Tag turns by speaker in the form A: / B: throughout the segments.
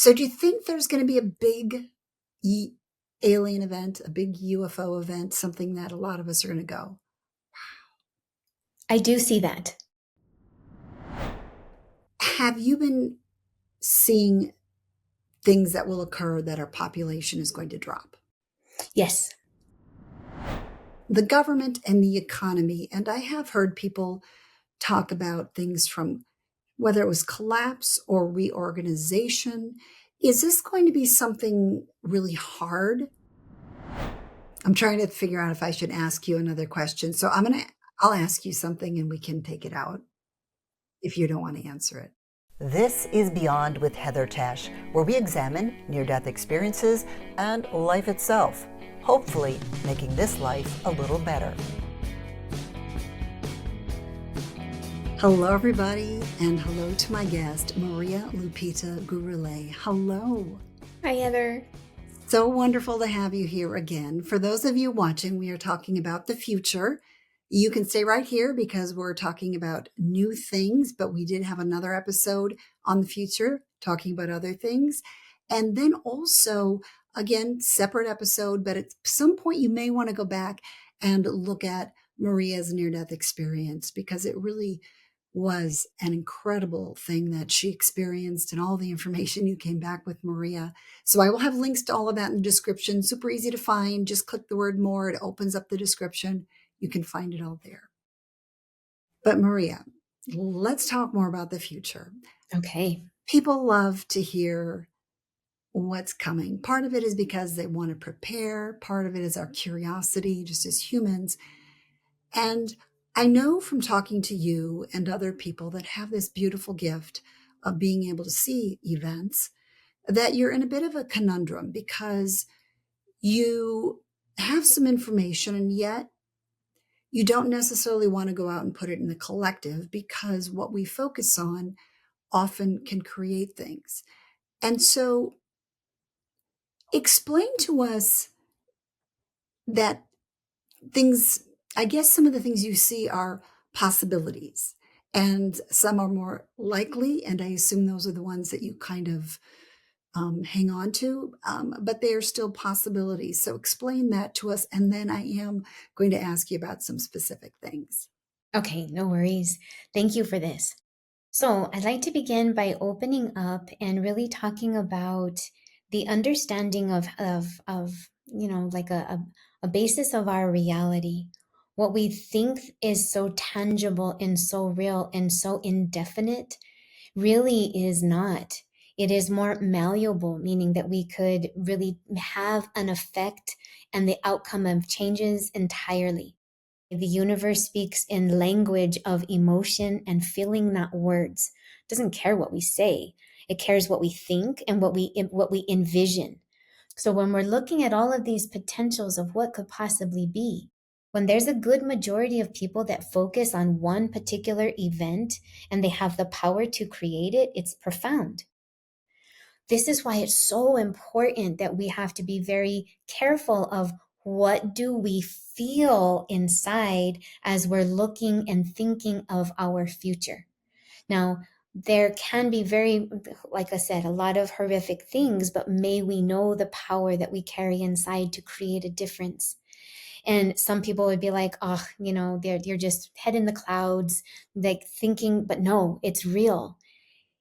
A: So do you think there's going to be a big alien event, a big UFO event, something that a lot of us are going to go?
B: I do see that.
A: Have you been seeing things that will occur that our population is going to drop?
B: Yes.
A: The government and the economy, and I have heard people talk about things from whether it was collapse or reorganization. Is this going to be something really hard? I'm trying to figure out if I should ask you another question. So I'll ask you something and we can take it out if you don't want to answer it.
C: This is Beyond with Heather Tesch, where we examine near-death experiences and life itself, hopefully making this life a little better.
A: Hello, everybody, and hello to my guest, Maria-Lupita Gurule. Hello.
B: Hi, Heather.
A: So wonderful to have you here again. For those of you watching, we are talking about the future. You can stay right here because we're talking about new things, but we did have another episode on the future talking about other things. And then also, again, separate episode, but at some point you may want to go back and look at Maria's near-death experience because it really was an incredible thing that she experienced and all the information you came back with, Maria. So I will have links to all of that in the description. Super easy to find. Just click the word more. It opens up the description. You can find it all there. But Maria, let's talk more about the future.
B: Okay.
A: People love to hear what's coming. Part of it is because they want to prepare. Part of it is our curiosity, just as humans. And I know from talking to you and other people that have this beautiful gift of being able to see events that you're in a bit of a conundrum because you have some information and yet you don't necessarily want to go out and put it in the collective because what we focus on often can create things. And so explain to us that things, I guess some of the things you see are possibilities and some are more likely. And I assume those are the ones that you kind of hang on to, but they are still possibilities. So explain that to us. And then I am going to ask you about some specific things.
B: Okay, no worries. Thank you for this. So I'd like to begin by opening up and really talking about the understanding of like a basis of our reality. What we think is so tangible and so real and so indefinite really is not. It is more malleable, meaning that we could really have an effect and the outcome of changes entirely. The universe speaks in language of emotion and feeling, not words. It doesn't care what we say. It cares what we think and what we envision. So when we're looking at all of these potentials of what could possibly be, when there's a good majority of people that focus on one particular event and they have the power to create it, it's profound. This is why it's so important that we have to be very careful of what do we feel inside as we're looking and thinking of our future. Now, there can be very, like I said, a lot of horrific things, but may we know the power that we carry inside to create a difference. And some people would be like, oh, you're just head in the clouds, like thinking, but no, it's real.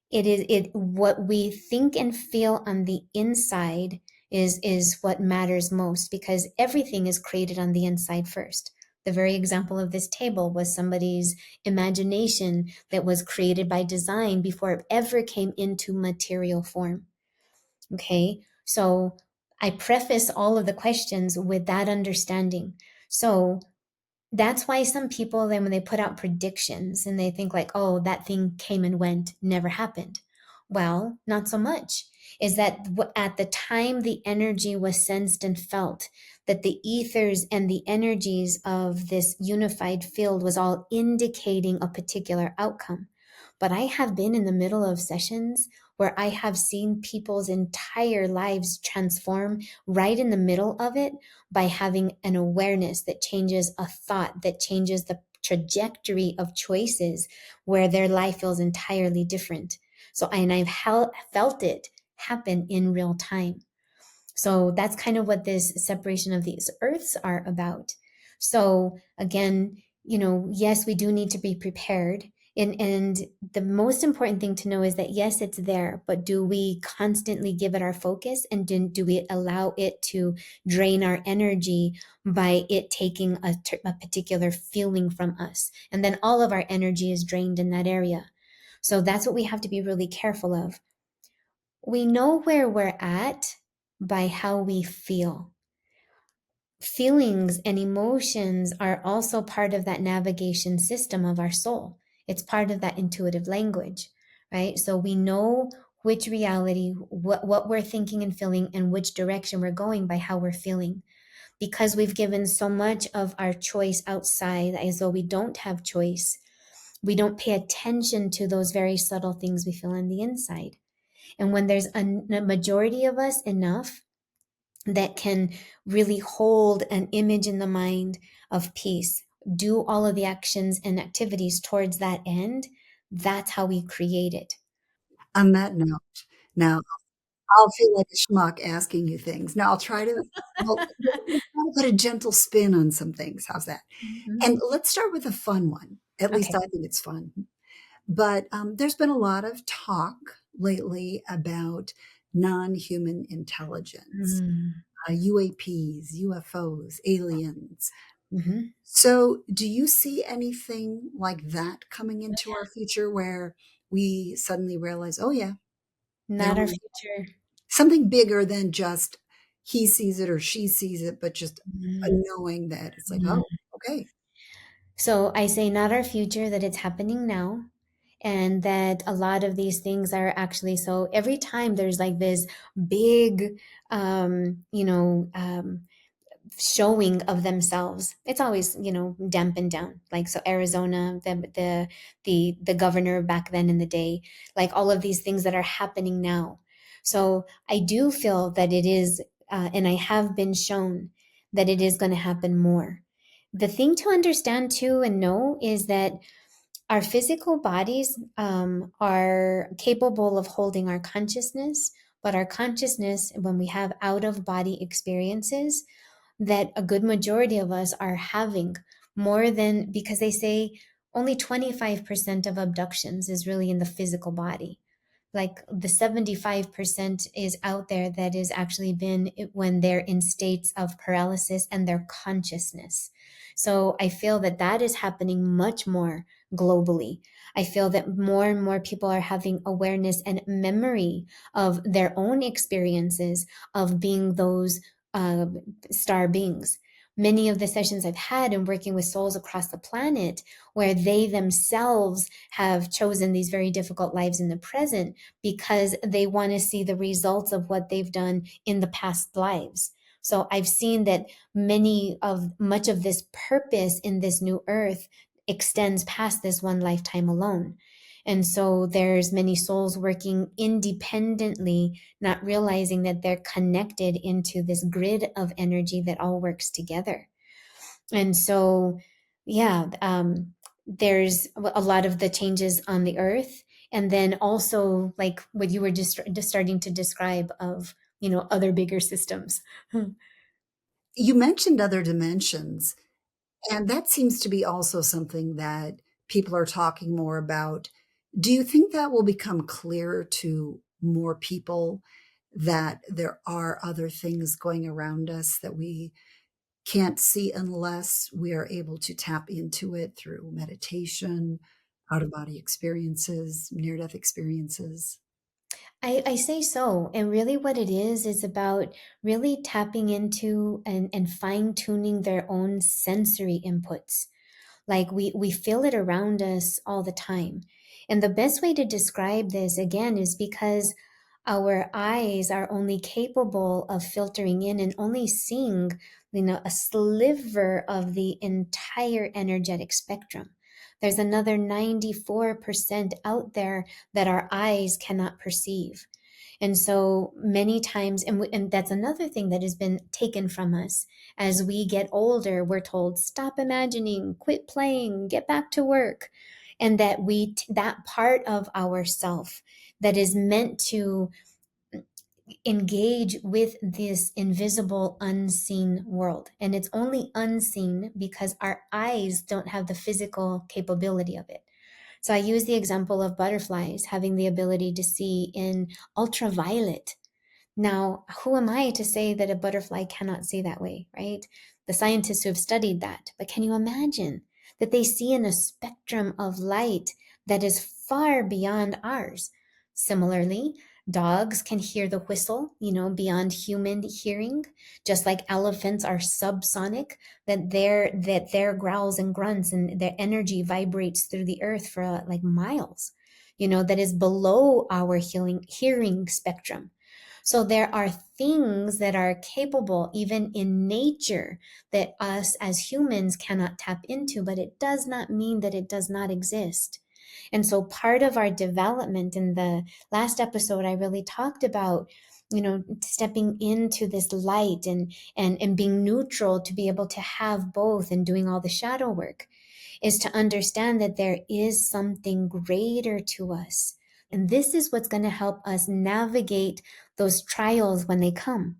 B: It what we think and feel on the inside is what matters most, because everything is created on the inside first. The very example of this table was somebody's imagination that was created by design before it ever came into material form. Okay, so I preface all of the questions with that understanding. So that's why some people, then when they put out predictions and they think like, oh, that thing came and went, never happened. Well, not so much. Is that at the time the energy was sensed and felt, that the ethers and the energies of this unified field was all indicating a particular outcome. But I have been in the middle of sessions where I have seen people's entire lives transform right in the middle of it by having an awareness that changes a thought, that changes the trajectory of choices where their life feels entirely different. So, and I've felt it happen in real time. So that's kind of what this separation of these earths are about. So again, yes, we do need to be prepared. And the most important thing to know is that yes, it's there, but do we constantly give it our focus, and do we allow it to drain our energy by it taking a particular feeling from us? And then all of our energy is drained in that area. So that's what we have to be really careful of. We know where we're at by how we feel. Feelings and emotions are also part of that navigation system of our soul. It's part of that intuitive language, right? So we know which reality, what we're thinking and feeling, and which direction we're going by how we're feeling. Because we've given so much of our choice outside, as though we don't have choice, we don't pay attention to those very subtle things we feel on the inside. And when there's a majority of us enough that can really hold an image in the mind of peace, do all of the actions and activities towards that end, that's how we create it.
A: On that note, now I'll feel like a schmuck asking you things. Now I'll try to we'll try to put a gentle spin on some things. How's that? And
B: Mhm.
A: let's start with a fun one. At least
B: Okay.
A: I think it's fun. But there's been a lot of talk lately about non-human intelligence,
B: Mm-hmm.
A: UAPs, UFOs, aliens. So, do you see anything like that coming into our future where we suddenly realize, oh, yeah, there
B: Not our
A: was
B: future.
A: something bigger than just he sees it or she sees it, but just a
B: Mhm.
A: knowing that it's like,
B: Mhm.
A: oh, okay.
B: So I say not our future, that it's happening now. And that a lot of these things are actually, so every time there's like this big, showing of themselves, it's always dampened down. Like, so Arizona, the governor back then in the day, like all of these things that are happening now. So I do feel that it is, and I have been shown that it is going to happen more. The thing to understand too and know is that our physical bodies are capable of holding our consciousness, but our consciousness, when we have out of body experiences, that a good majority of us are having more than, because they say only 25% of abductions is really in the physical body. Like the 75% is out there that is actually been when they're in states of paralysis and their consciousness. So I feel that that is happening much more globally. I feel that more and more people are having awareness and memory of their own experiences of being those uh, star beings. Many of the sessions I've had in working with souls across the planet, where they themselves have chosen these very difficult lives in the present because they want to see the results of what they've done in the past lives. So I've seen that much of this purpose in this new earth extends past this one lifetime alone. And so there's many souls working independently, not realizing that they're connected into this grid of energy that all works together. And so, yeah, there's a lot of the changes on the earth. And then also, like what you were just starting to describe of, other bigger systems.
A: You mentioned other dimensions, and that seems to be also something that people are talking more about. Do you think that will become clearer to more people that there are other things going around us that we can't see unless we are able to tap into it through meditation, out of body experiences, near death experiences?
B: I say so. And really, what it is about really tapping into and fine tuning their own sensory inputs. Like we feel it around us all the time. And the best way to describe this again is because our eyes are only capable of filtering in and only seeing, a sliver of the entire energetic spectrum. There's another 94% out there that our eyes cannot perceive. And so many times, and that's another thing that has been taken from us. As we get older, we're told, stop imagining, quit playing, get back to work. And that that part of ourself that is meant to engage with this invisible, unseen world. And it's only unseen because our eyes don't have the physical capability of it. So I use the example of butterflies having the ability to see in ultraviolet. Now, who am I to say that a butterfly cannot see that way, right? The scientists who have studied that. But can you imagine that they see in a spectrum of light that is far beyond ours? Similarly, dogs can hear the whistle, beyond human hearing, just like elephants are subsonic, that their growls and grunts and their energy vibrates through the earth for like miles, that is below our hearing spectrum. So there are things that are capable, even in nature, that us as humans cannot tap into, but it does not mean that it does not exist. And so part of our development in the last episode, I really talked about, stepping into this light and being neutral to be able to have both and doing all the shadow work is to understand that there is something greater to us. And this is what's going to help us navigate those trials when they come,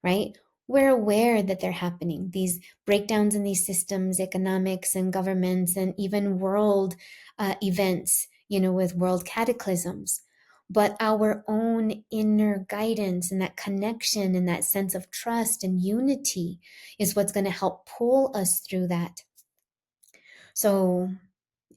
B: right? We're aware that they're happening, these breakdowns in these systems, economics and governments, and even world events, with world cataclysms. But our own inner guidance and that connection and that sense of trust and unity is what's going to help pull us through that. So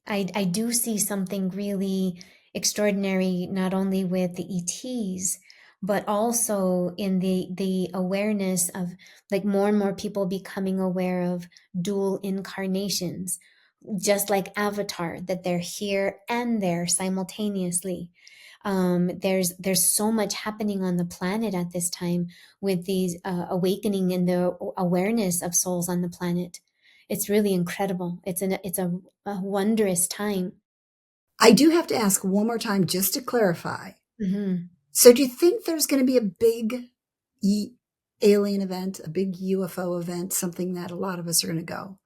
B: I do see something really extraordinary, not only with the ETs, but also in the awareness of like more and more people becoming aware of dual incarnations, just like Avatar, that they're here and there simultaneously. There's so much happening on the planet at this time with these awakening and the awareness of souls on the planet. It's really incredible. It's a wondrous time.
A: I do have to ask one more time just to clarify.
B: Hmm.
A: So, do you think there's going to be a big alien event, a big UFO event, something that a lot of us are going to go?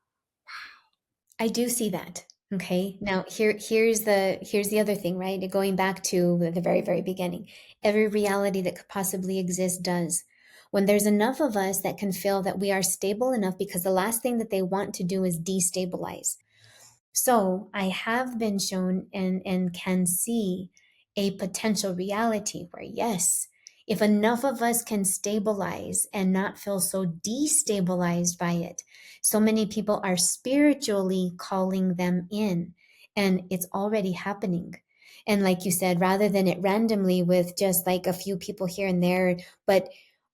B: I do see that. Okay. Now here's the other thing, right? Going back to the very, very beginning. Every reality that could possibly exist does. When there's enough of us that can feel that we are stable enough, because the last thing that they want to do is destabilize. So I have been shown and can see a potential reality where, yes, if enough of us can stabilize and not feel so destabilized by it, so many people are spiritually calling them in, and it's already happening. And like you said, rather than it randomly with just like a few people here and there, but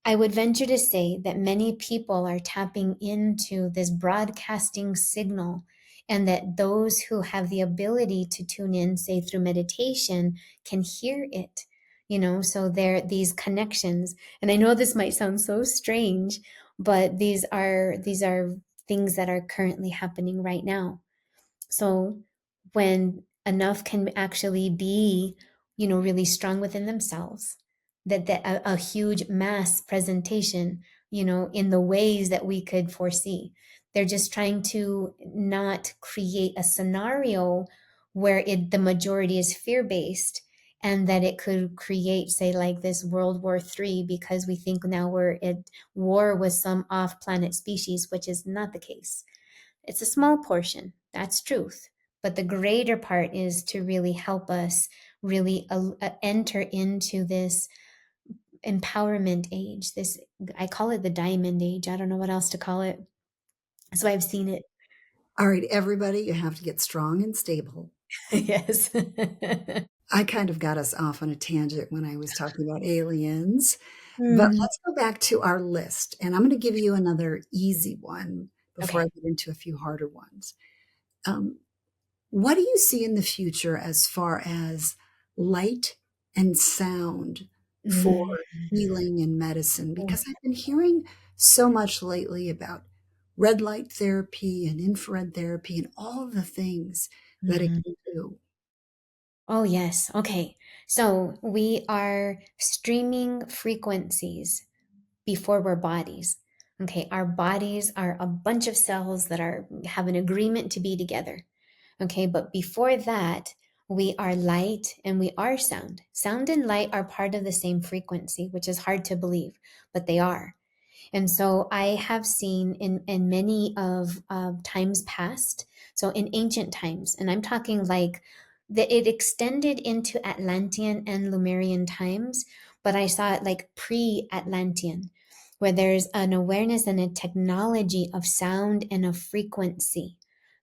B: I would venture to say that many people are tapping into this broadcasting signal, and that those who have the ability to tune in, say through meditation, can hear it. So there these connections. And I know this might sound so strange, but these are things that are currently happening right now. So when enough can actually be, really strong within themselves, that a huge mass presentation, in the ways that we could foresee. They're just trying to not create a scenario where the majority is fear-based, and that it could create, say, like this World War III, because we think now we're at war with some off-planet species, which is not the case. It's a small portion, that's truth. But the greater part is to really help us really enter into this empowerment age. This, I call it the diamond age. I don't know what else to call it. So I've seen it.
A: All right, everybody, you have to get strong and stable.
B: Yes.
A: I kind of got us off on a tangent when I was talking about aliens, but
B: Hmm.
A: let's go back to our list. And I'm going to give you another easy one before I
B: Okay.
A: get into a few harder ones. Um, what do you see in the future as far as light and sound for
B: Mm.
A: healing and medicine? Because I've been hearing so much lately about red light therapy and infrared therapy and all of the things that it
B: Mhm.
A: can do.
B: Oh, yes. Okay. So we are streaming frequencies before we're bodies. Okay, our bodies are a bunch of cells that have an agreement to be together. Okay, but before that, We are light and we are sound. Sound and light are part of the same frequency, which is hard to believe, but they are. And so I have seen in many of times past, so in ancient times, and I'm talking like that it extended into Atlantean and Lemurian times, but I saw it like pre-Atlantean, where there's an awareness and a technology of sound and of frequency.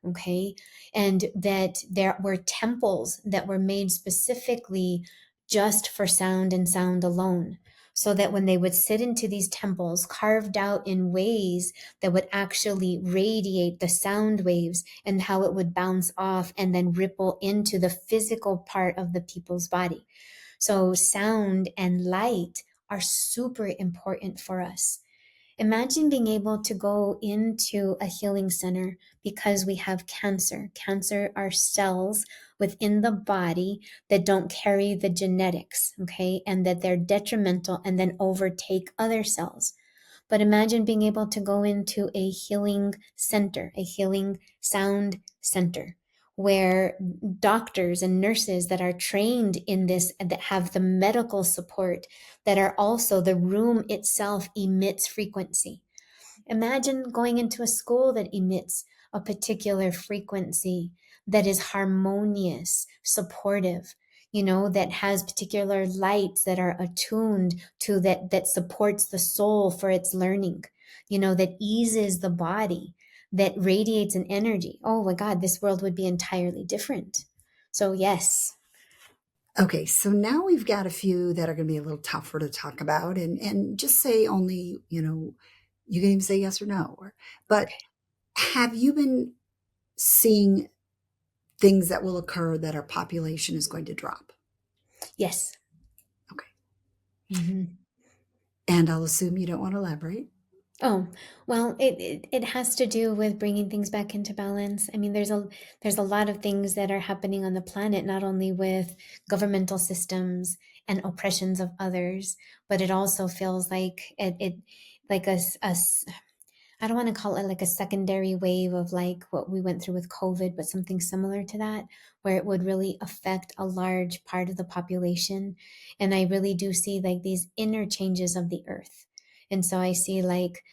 B: Okay. And that there were temples that were made specifically just for sound and sound alone, so that when they would sit into these temples carved out in ways that would actually radiate the sound waves and how it would bounce off and then ripple into the physical part of the people's body. So sound and light are super important for us. Imagine being able to go into a healing center because we have cancer. Cancer are cells within the body that don't carry the genetics, okay, and that they're detrimental and then overtake other cells. But imagine being able to go into a healing center, a healing sound center, where doctors and nurses that are trained in this, that have the medical support, that are also, the room itself emits frequency. Imagine going into a school that emits a particular frequency that is harmonious, supportive, that has particular lights that are attuned to that supports the soul for its learning, that eases the body, that radiates an energy. Oh my God, this world would be entirely different. So yes.
A: Okay, so now we've got a few that are going to be a little tougher to talk about, and just say only, you can even say yes or no. But have you been seeing things that will occur that our population is going to drop?
B: Yes.
A: Okay.
B: Mm-hmm.
A: And I'll assume you don't want to elaborate.
B: Oh, well, it has to do with bringing things back into balance. I mean, there's a lot of things that are happening on the planet, not only with governmental systems and oppressions of others, but it also feels like it like I don't want to call it like a secondary wave of like what we went through with COVID, but something similar to that, where it would really affect a large part of the population. And I really do see like these inner changes of the earth. And so I see like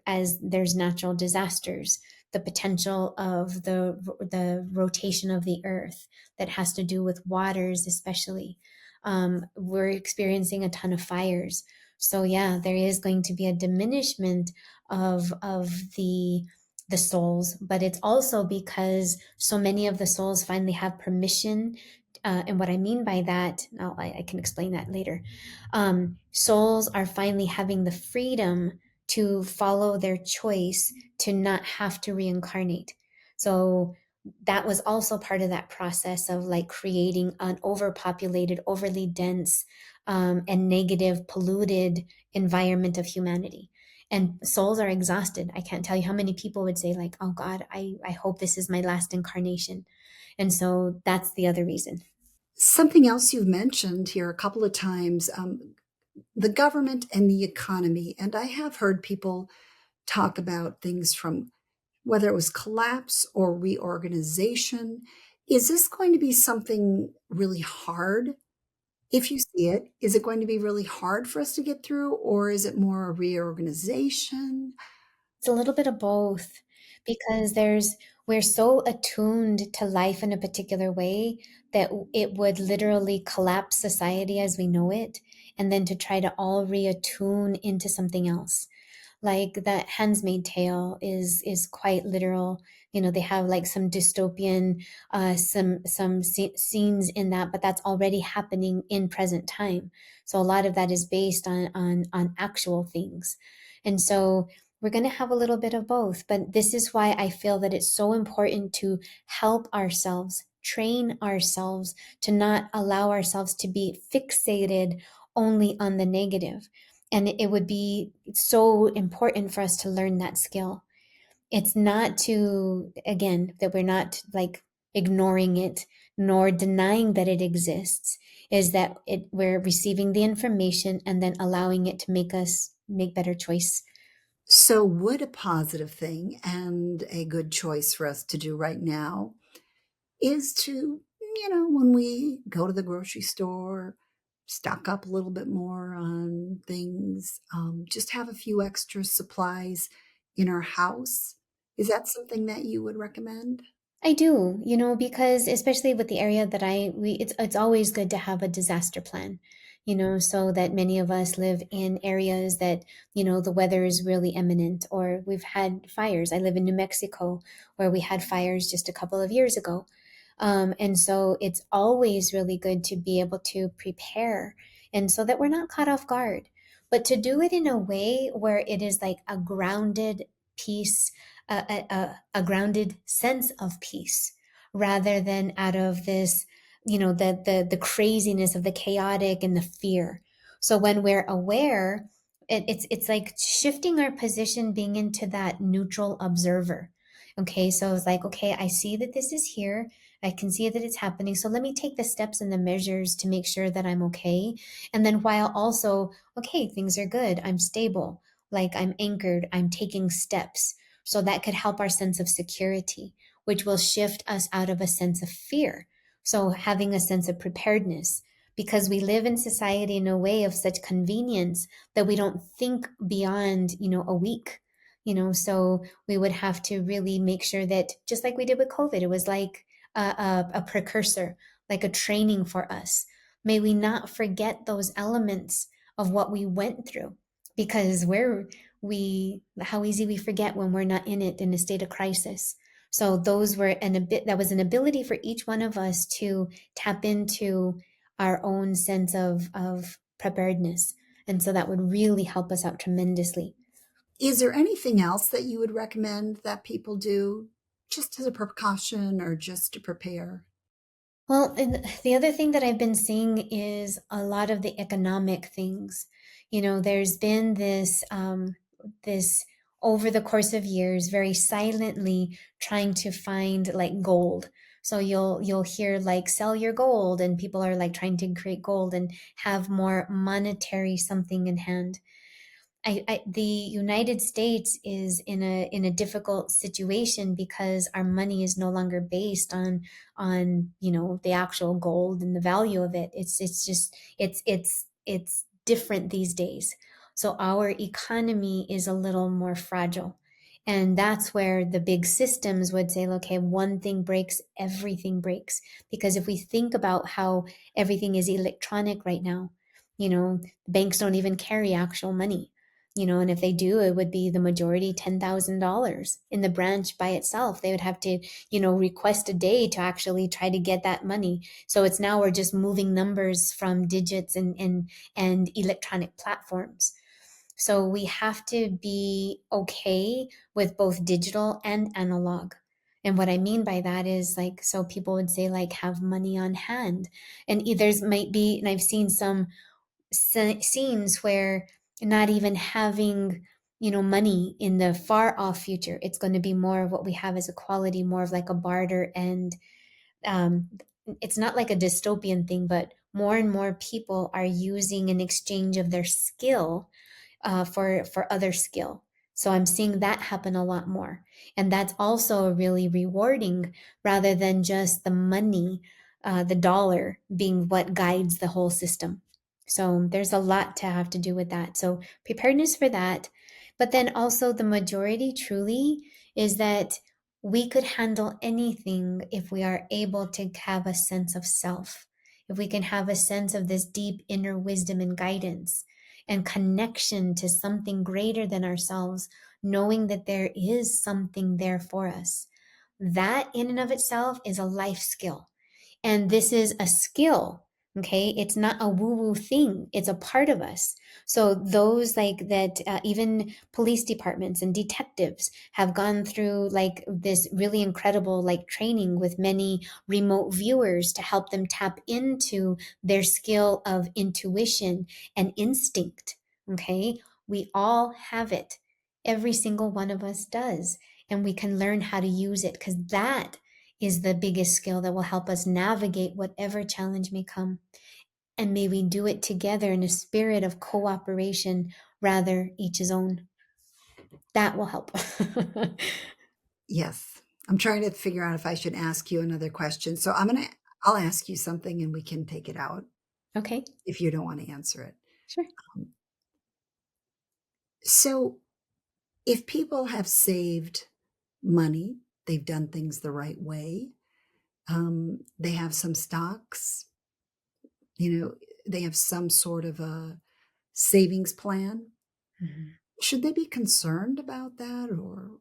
B: as there's natural disasters, the potential of the rotation of the earth that has to do with waters, especially. We're experiencing a ton of fires. So yeah, there is going to be a diminishment of the souls, but it's also because so many of the souls finally have permission. And what I mean by that, I can explain that later. Souls are finally having the freedom to follow their choice to not have to reincarnate. So that was also part of that process of like creating an overpopulated, overly dense, and negative, polluted environment of humanity. And souls are exhausted. I can't tell you how many people would say like, oh God, I hope this is my last incarnation. And so that's the other reason.
A: Something else you've mentioned here a couple of times, the government and the economy. And I have heard people talk about things from whether it was collapse or reorganization. Is this going to be something really hard? If you see it, is it going to be really hard for us to get through, or is it more a reorganization?
B: It's a little bit of both, because we're so attuned to life in a particular way that it would literally collapse society as we know it, and then to try to all reattune into something else. Like that Handmaid's Tale is quite literal. They have like some dystopian scenes in that, but that's already happening in present time. So a lot of that is based on actual things. And so we're going to have a little bit of both, but this is why I feel that it's so important to help ourselves, train ourselves to not allow ourselves to be fixated only on the negative. And it would be so important for us to learn that skill. It's not to, again, that we're not like ignoring it nor denying that it exists, is that we're receiving the information and then allowing it to make us make better choice.
A: So, would a positive thing and a good choice for us to do right now is to, when we go to the grocery store, stock up a little bit more on things, just have a few extra supplies in our house. Is that something that you would recommend?
B: I do, because especially with the area that it's always good to have a disaster plan, so that many of us live in areas that, the weather is really imminent, or we've had fires. I live in New Mexico, where we had fires just a couple of years ago. And so it's always really good to be able to prepare, and so that we're not caught off guard, but to do it in a way where it is like a grounded peace, a grounded sense of peace, rather than out of this, the craziness of the chaotic and the fear. So when we're aware, it's like shifting our position, being into that neutral observer. Okay, so it's like, okay, I see that this is here. I can see that it's happening. So let me take the steps and the measures to make sure that I'm okay. And then while also, okay, things are good. I'm stable. Like I'm anchored. I'm taking steps. So that could help our sense of security, which will shift us out of a sense of fear. So having a sense of preparedness, because we live in society in a way of such convenience that we don't think beyond, a week. So we would have to really make sure that, just like we did with COVID, it was like a precursor, like a training for us. May we not forget those elements of what we went through, because how easy we forget when we're not in it, in a state of crisis. So those were that was an ability for each one of us to tap into our own sense of preparedness. And so that would really help us out tremendously.
A: Is there anything else that you would recommend that people do just as a precaution or just to prepare?
B: Well, and the other thing that I've been seeing is a lot of the economic things. There's been this over the course of years, very silently trying to find like gold. So you'll hear like sell your gold, and people are like trying to create gold and have more monetary something in hand. The United States is in a difficult situation because our money is no longer based on the actual gold and the value of it. It's different these days. So our economy is a little more fragile. And that's where the big systems would say, okay, one thing breaks, everything breaks. Because if we think about how everything is electronic right now, banks don't even carry actual money. And if they do, it would be the majority $10,000 in the branch by itself. They would have to, request a day to actually try to get that money. So it's now we're just moving numbers from digits and electronic platforms. So we have to be okay with both digital and analog. And what I mean by that is like, so people would say like have money on hand. And there's might be, and I've seen some scenes where not even having money in the far off future, it's going to be more of what we have as a quality, more of like a barter. And um, it's not like a dystopian thing, but more and more people are using an exchange of their skill for other skill. So I'm seeing that happen a lot more. And that's also really rewarding, rather than just the money, the dollar being what guides the whole system. So there's a lot to have to do with that. So preparedness for that. But then also the majority truly is that we could handle anything if we are able to have a sense of self, if we can have a sense of this deep inner wisdom and guidance and connection to something greater than ourselves, knowing that there is something there for us. That in and of itself is a life skill. And this is a skill. Okay. It's not a woo woo thing. It's a part of us. So those like that, even police departments and detectives have gone through like this really incredible like training with many remote viewers to help them tap into their skill of intuition and instinct. Okay. We all have it. Every single one of us does. And we can learn how to use it, because that is the biggest skill that will help us navigate whatever challenge may come. And may we do it together in a spirit of cooperation, rather each his own. That will help.
A: Yes. I'm trying to figure out if I should ask you another question. So I'm going to I'll ask you something and we can take it out
B: Okay,
A: if you don't want to answer it.
B: sure.
A: Um, so, if people have saved money, they've done things the right way, they have some stocks, they have some sort of a savings plan.
B: Mhm.
A: Should they be concerned about that or?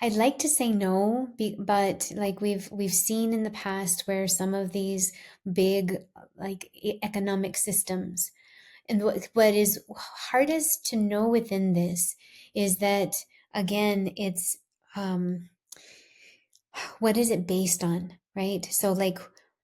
B: I'd like to say no, but like we've seen in the past where some of these big like economic systems, and what is hardest to know within this is that again it's um what is it based on, right? So like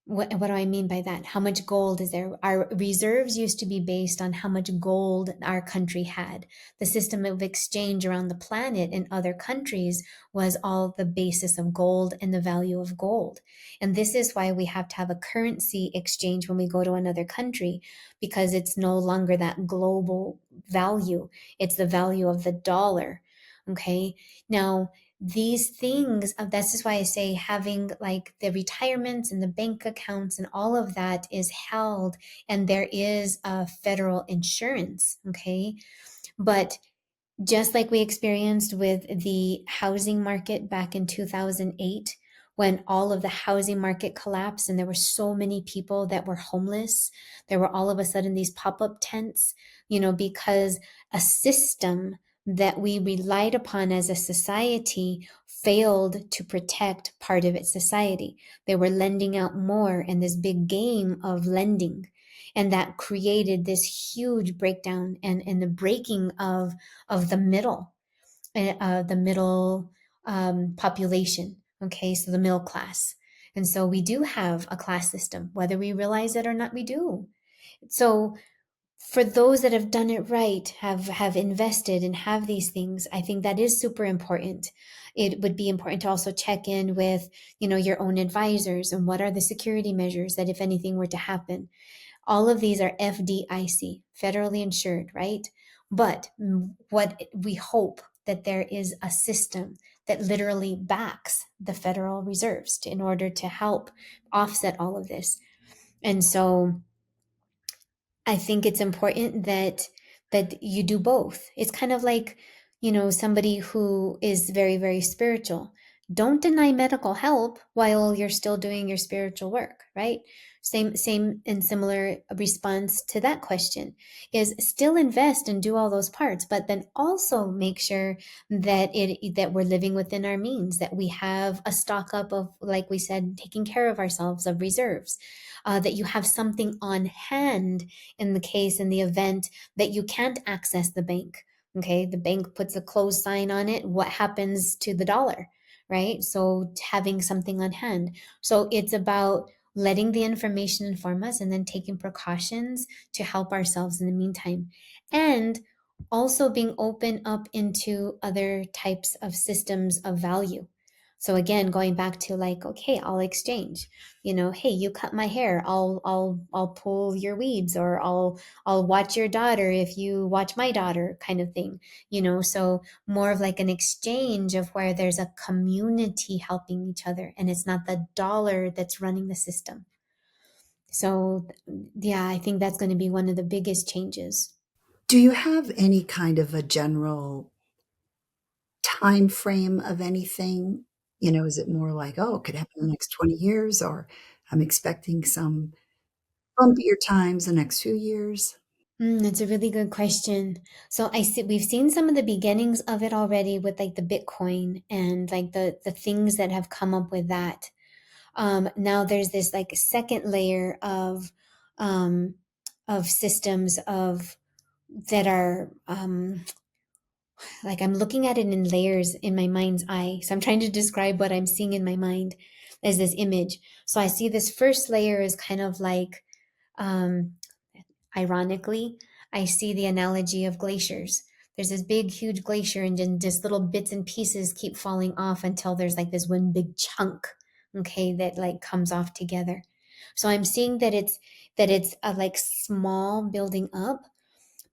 B: what do I mean by that? How much gold is there? Our reserves used to be based on how much gold our country had. The system of exchange around the planet in other countries was all the basis of gold and the value of gold. And this is why we have to have a currency exchange when we go to another country, because it's no longer that global value. It's the value of the dollar. Okay. Now, these things, this is why I say having like the retirements and the bank accounts and all of that is held, and there is a federal insurance. Okay. But just like we experienced with the housing market back in 2008, when all of the housing market collapsed and there were so many people that were homeless, there were all of a sudden these pop-up tents, because a system that we relied upon as a society failed to protect part of its society. They were lending out more in this big game of lending. And that created this huge breakdown and the breaking of the middle population. Okay, so the middle class. And so we do have a class system, whether we realize it or not, we do. So for those that have done it right, have invested and have these things, I think that is super important. It would be important to also check in with, your own advisors and what are the security measures that if anything were to happen. All of these are FDIC, federally insured, right? But what we hope that there is a system that literally backs the Federal Reserves in order to help offset all of this. And so I think it's important that you do both. It's kind of like, somebody who is very, very spiritual. Don't deny medical help while you're still doing your spiritual work, right? Same and similar response to that question is still invest and do all those parts, but then also make sure that we're living within our means, that we have a stock up of, like we said, taking care of ourselves, of reserves, that you have something on hand in the event that you can't access the bank. Okay, the bank puts a close sign on it. What happens to the dollar, right? So having something on hand. So it's about letting the information inform us and then taking precautions to help ourselves in the meantime. And also being open up into other types of systems of value. So again, going back to like, okay, I'll exchange. Hey, you cut my hair, I'll pull your weeds, or I'll watch your daughter if you watch my daughter, kind of thing. So more of like an exchange of where there's a community helping each other and it's not the dollar that's running the system. So yeah, I think that's going to be one of the biggest changes.
A: Do you have any kind of a general time frame of anything? Is it more like, oh, it could happen in the next 20 years, or I'm expecting some bumpier times the next few years?
B: That's a really good question. So I see we've seen some of the beginnings of it already with like the Bitcoin and like the things that have come up with that. Now there's this like second layer of systems of that are like I'm looking at it in layers in my mind's eye. So I'm trying to describe what I'm seeing in my mind as this image. So I see this first layer is kind of like um, ironically, I see the analogy of glaciers. There's this big, huge glacier, and then just little bits and pieces keep falling off until there's like this one big chunk, okay, that like comes off together. So I'm seeing that it's a like small building up,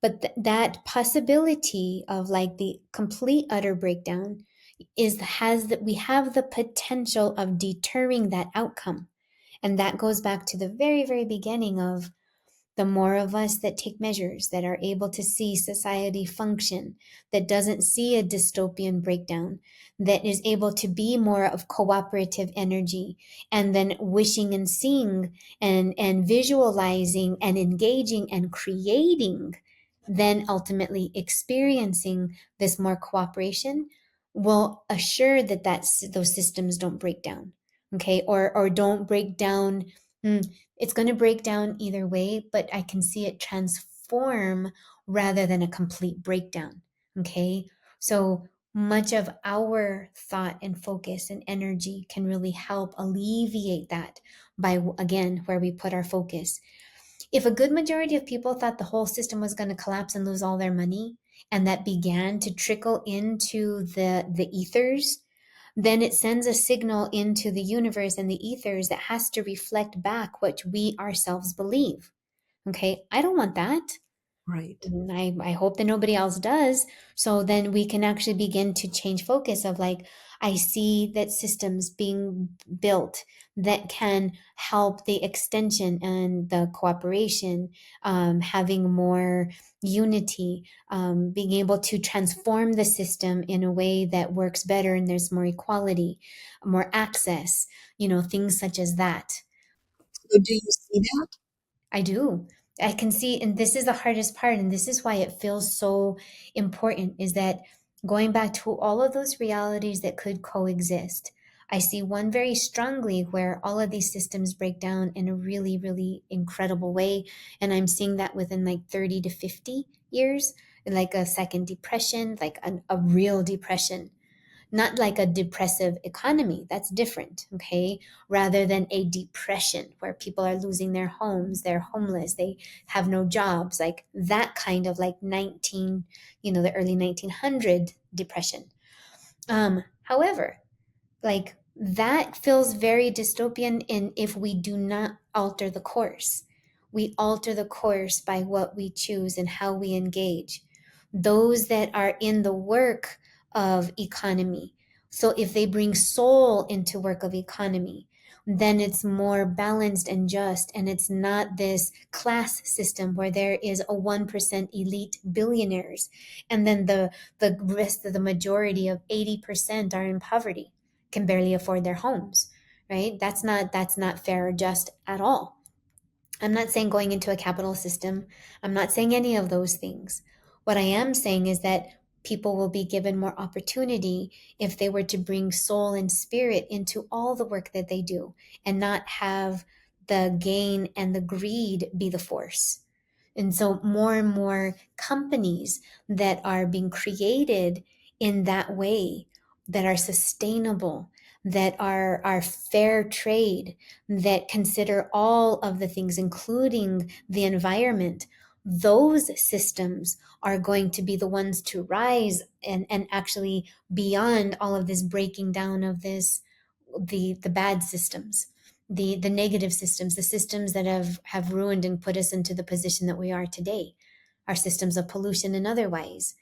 B: but that possibility of like the complete utter breakdown is has that we have the potential of deterring that outcome. And that goes back to the very, very beginning of the more of us that take measures, that are able to see society function, that doesn't see a dystopian breakdown, that is able to be more of cooperative energy, and then wishing and seeing and visualizing and engaging and creating, then ultimately experiencing this more cooperation will assure that those systems don't break down. Okay, or don't break down. It's going to break down either way, but I can see it transform rather than a complete breakdown. Okay. So much of our thought and focus and energy can really help alleviate that by, again, where we put our focus. If a good majority of people thought the whole system was going to collapse and lose all their money, and that began to trickle into the ethers, then it sends a signal into the universe and the ethers that has to reflect back what we ourselves believe. Okay, I don't want that.
A: Right.
B: I hope that nobody else does. So then we can actually begin to change focus of like, I see that systems being built that can help the extension and the cooperation, having more unity, being able to transform the system in a way that works better and there's more equality, more access, things such as that.
A: So do you see that?
B: I do. I can see, and this is the hardest part, and this is why it feels so important, is that going back to all of those realities that could coexist, I see one very strongly where all of these systems break down in a really, really incredible way. And I'm seeing that within like 30 to 50 years, like a second depression, like a real depression, not like a depressive economy. That's different, okay? Rather than a depression where people are losing their homes, they're homeless, they have no jobs, like that kind of like the early 1900 depression. However, like that feels very dystopian in if we do not alter the course. We alter the course by what we choose and how we engage. Those that are in the work of economy. So if they bring soul into work of economy, then it's more balanced and just, and it's not this class system where there is a 1% elite billionaires and then the rest of the majority of 80% are in poverty, can barely afford their homes, right? That's not fair or just at all. I'm not saying going into a capital system. I'm not saying any of those things. What I am saying is that people will be given more opportunity if they were to bring soul and spirit into all the work that they do and not have the gain and the greed be the force. And so more and more companies that are being created in that way, that are sustainable, that are fair trade, that consider all of the things, including the environment, those systems are going to be the ones to rise and actually beyond all of this breaking down of the bad systems, the negative systems, the systems that have ruined and put us into the position that we are today, our systems of pollution and otherwise,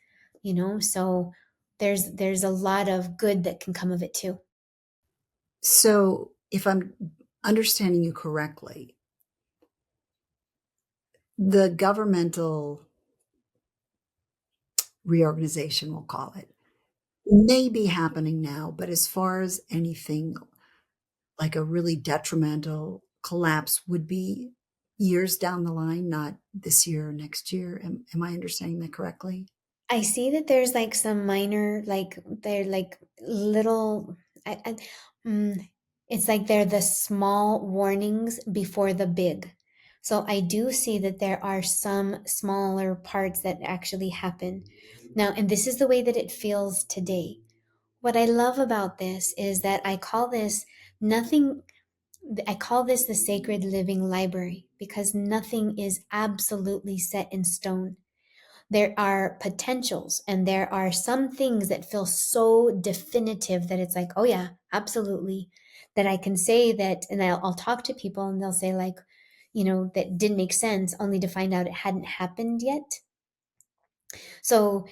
B: so there's a lot of good that can come of it too.
A: So if I'm understanding you correctly, the governmental reorganization, we'll call it, may be happening now, but as far as anything like a really detrimental collapse would be years down the line, not this year or next year. Am I understanding that correctly?
B: I see that there's like some minor, like they're like little, it's like they're the small warnings before the big. So I do see that there are some smaller parts that actually happen. Now, and this is the way that it feels today. What I love about this is that nothing, I call this the sacred living library because nothing is absolutely set in stone. There are potentials and there are some things that feel so definitive that it's like, oh yeah, absolutely. That I can say that, and I'll talk to people and they'll say like, that didn't make sense only to find out it hadn't happened yet. So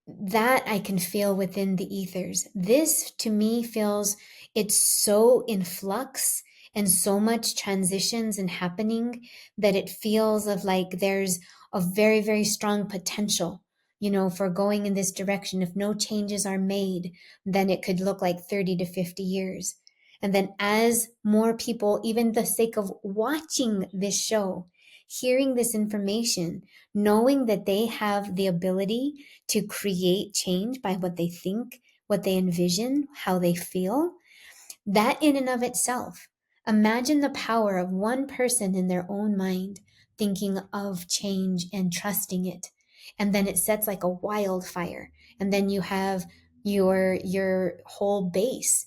B: that I can feel within the ethers. This to me feels, it's so in flux and so much transitions and happening that it feels of like there's a very, very strong potential, for going in this direction. If no changes are made, then it could look like 30 to 50 years. And then as more people, even the sake of watching this show, hearing this information, knowing that they have the ability to create change by what they think, what they envision, how they feel, that in and of itself, imagine the power of one person in their own mind thinking of change and trusting it. And then it sets like a wildfire. And then you have your whole base,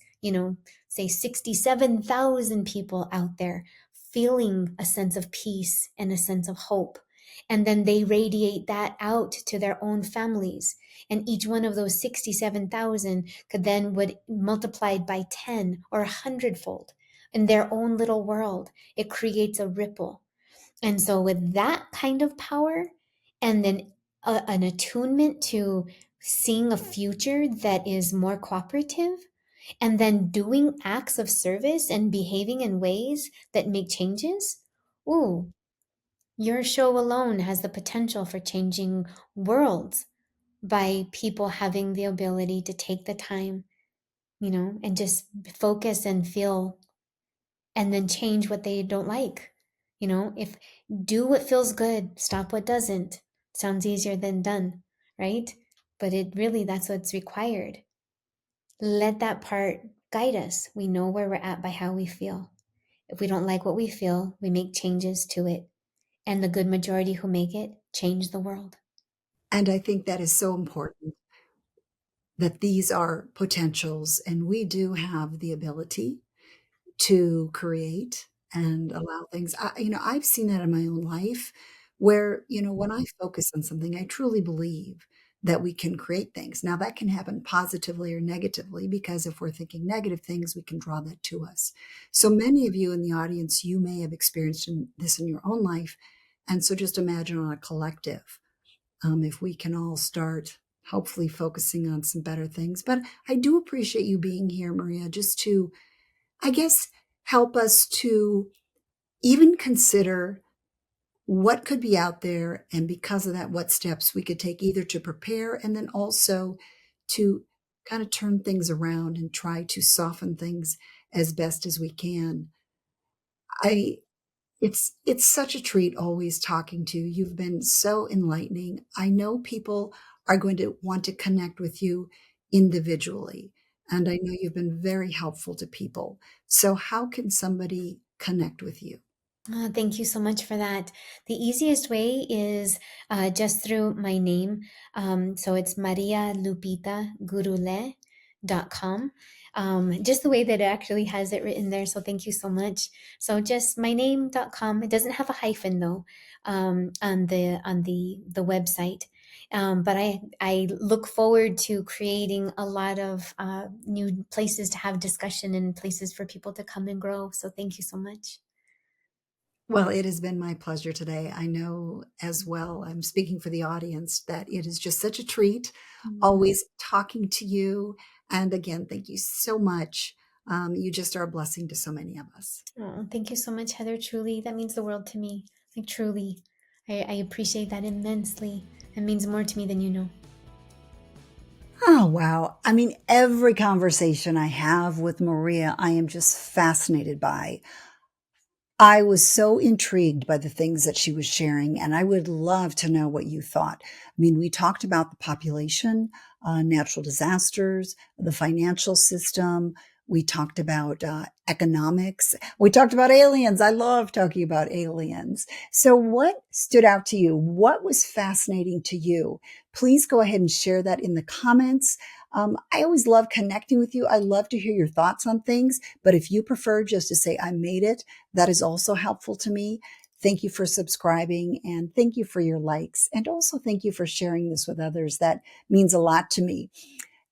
B: say 67,000 people out there feeling a sense of peace and a sense of hope. And then they radiate that out to their own families. And each one of those 67,000 could then would multiplied by 10 or 100-fold in their own little world. It creates a ripple. And so with that kind of power, and then an attunement to seeing a future that is more cooperative, and then doing acts of service and behaving in ways that make changes, ooh, your show alone has the potential for changing worlds by people having the ability to take the time, and just focus and feel, and then change what they don't like. If do what feels good, stop what doesn't. Sounds easier than done, right? But it really, that's what's required. Let that part guide us. We know where we're at by how we feel. If we don't like what we feel, we make changes to it. And the good majority who make it change the world.
A: And I think that is so important, that these are potentials, and we do have the ability to create and allow things. I've seen that in my own life where, when I focus on something, I truly believe that we can create things. Now, that can happen positively or negatively, because if we're thinking negative things, we can draw that to us. So many of you in the audience, you may have experienced this in your own life. And so just imagine on a collective, if we can all start hopefully focusing on some better things. But I do appreciate you being here, Maria, just to, I guess, help us to even consider what could be out there. And because of that, what steps we could take either to prepare and then also to kind of turn things around and try to soften things as best as we can. I it's such a treat always talking to you. You've been so enlightening. I know people are going to want to connect with you individually, and I know you've been very helpful to people. So how can somebody connect with you?
B: Oh, thank you so much for that. The easiest way is just through my name. So it's Maria-Lupita Gurule.com. Just the way that it actually has it written there. So thank you so much. So just my name.com. It doesn't have a hyphen though, on the website. But I look forward to creating a lot of new places to have discussion and places for people to come and grow. So thank you so much.
A: Well, it has been my pleasure today. I know as well, I'm speaking for the audience, that it is just such a treat always talking to you. And again, thank you so much. You just are a blessing to so many of us.
B: Oh, thank you so much, Heather. Truly, that means the world to me. Like, truly, I appreciate that immensely. It means more to me than you know.
C: Oh, wow. I mean, every conversation I have with Maria, I am just fascinated by. I was so intrigued by the things that she was sharing, and I would love to know what you thought. I mean, we talked about the population, natural disasters, the financial system. We talked about economics. We talked about aliens. I love talking about aliens. So what stood out to you? What was fascinating to you? Please go ahead and share that in the comments. I always love connecting with you. I love to hear your thoughts on things, but if you prefer just to say, I made it, that is also helpful to me. Thank you for subscribing, and thank you for your likes. And also thank you for sharing this with others. That means a lot to me.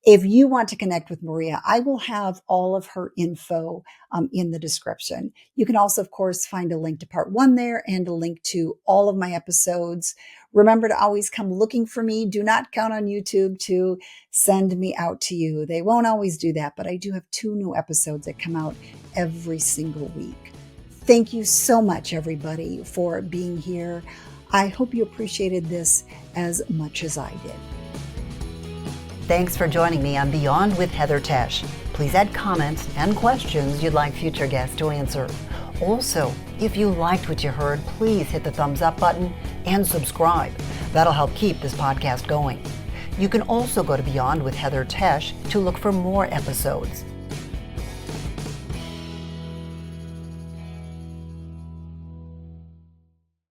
C: If you want to connect with Maria, I will have all of her info in the description. You can also, of course, find a link to part 1 there and a link to all of my episodes. Remember to always come looking for me. Do not count on YouTube to send me out to you. They won't always do that, but I do have 2 new episodes that come out every single week. Thank you so much, everybody, for being here. I hope you appreciated this as much as I did. Thanks for joining me on Beyond with Heather Tesch. Please add comments and questions you'd like future guests to answer. Also, if you liked what you heard, please hit the thumbs up button and subscribe. That'll help keep this podcast going. You can also go to Beyond with Heather Tesch to look for more episodes.